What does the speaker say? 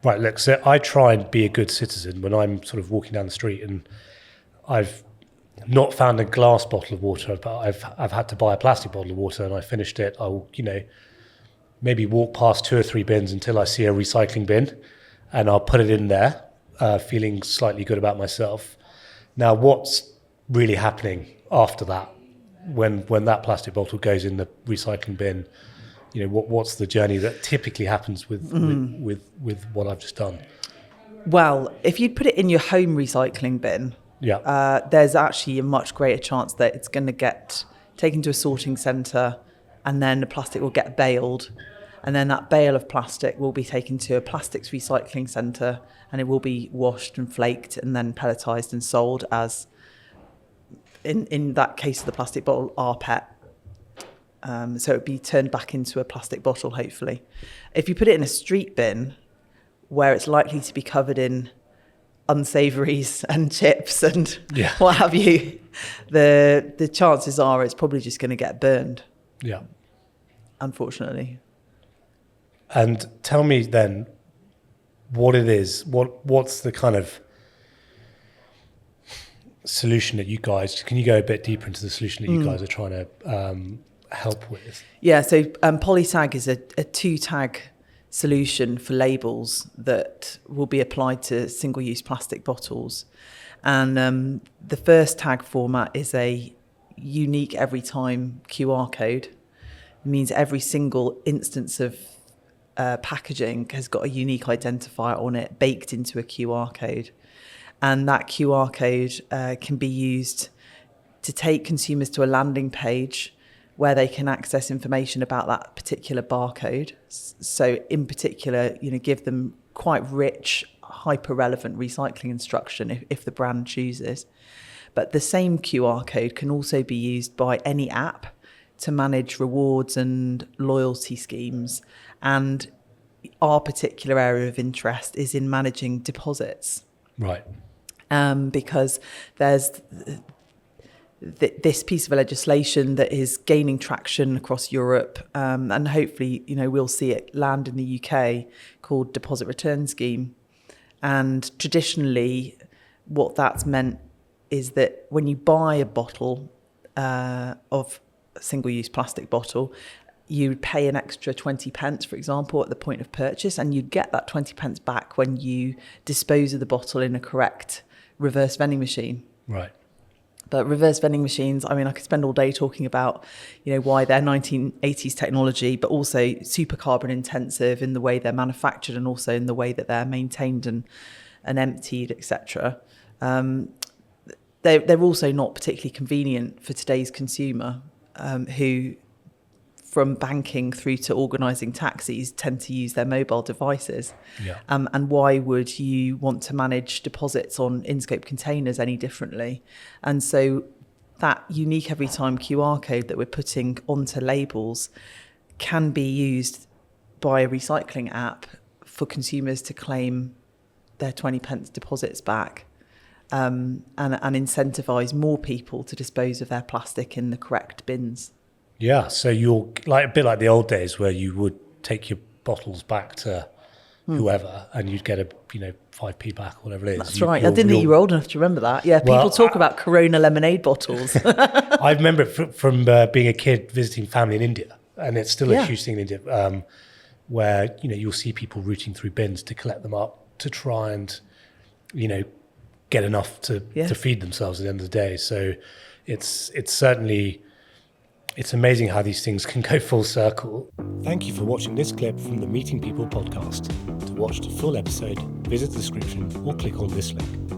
Right, look, so I try and be a good citizen when I'm sort of walking down the street and I've not found a glass bottle of water, but I've had to buy a plastic bottle of water and I finished it. I'll, maybe walk past 2 or 3 bins until I see a recycling bin and I'll put it in there, feeling slightly good about myself. Now, what's really happening after that when that plastic bottle goes in the recycling bin? What's the journey that typically happens with what I've just done? Well, if you put it in your home recycling bin, there's actually a much greater chance that it's going to get taken to a sorting centre and then the plastic will get baled. And then that bale of plastic will be taken to a plastics recycling centre and it will be washed and flaked and then pelletised and sold as, in that case of the plastic bottle, rPET. So it would be turned back into a plastic bottle, hopefully. If you put it in a street bin where it's likely to be covered in unsavouries and chips and what have you, the chances are it's probably just going to get burned. Yeah. Unfortunately. And tell me then what it is, what's the kind of solution that you guys, can you go a bit deeper into the solution that you guys are trying to help with? Yeah, so Polytag is a 2-tag solution for labels that will be applied to single-use plastic bottles. And the first tag format is a unique every time QR code. It means every single instance of packaging has got a unique identifier on it baked into a QR code. And that QR code can be used to take consumers to a landing page where they can access information about that particular barcode. So in particular, give them quite rich, hyper-relevant recycling instruction if the brand chooses. But the same QR code can also be used by any app to manage rewards and loyalty schemes. And our particular area of interest is in managing deposits. Right. Because there's this piece of legislation that is gaining traction across Europe, and hopefully, we'll see it land in the UK, called Deposit Return Scheme. And traditionally, what that's meant is that when you buy a bottle of a single-use plastic bottle, you pay an extra 20 pence, for example, at the point of purchase, and you'd get that 20 pence back when you dispose of the bottle in a correct reverse vending machine. Right. But reverse vending machines, I could spend all day talking about, why they're 1980s technology, but also super carbon intensive in the way they're manufactured and also in the way that they're maintained and emptied, etc. They're also not particularly convenient for today's consumer, who, from banking through to organising taxis, tend to use their mobile devices. Yeah. And why would you want to manage deposits on in-scope containers any differently? And so that unique every time QR code that we're putting onto labels can be used by a recycling app for consumers to claim their 20 pence deposits back, and incentivise more people to dispose of their plastic in the correct bins. Yeah, so you're a bit like the old days where you would take your bottles back to whoever and you'd get a 5p back or whatever it is. That's right. I didn't think you were old enough to remember that. Yeah, people talk about Corona lemonade bottles. I remember from being a kid visiting family in India, and it's still a huge thing in India, where you'll see people rooting through bins to collect them up to try and get enough to feed themselves at the end of the day. So it's certainly. It's amazing how these things can go full circle. Thank you for watching this clip from the Meeting People podcast. To watch the full episode, visit the description or click on this link.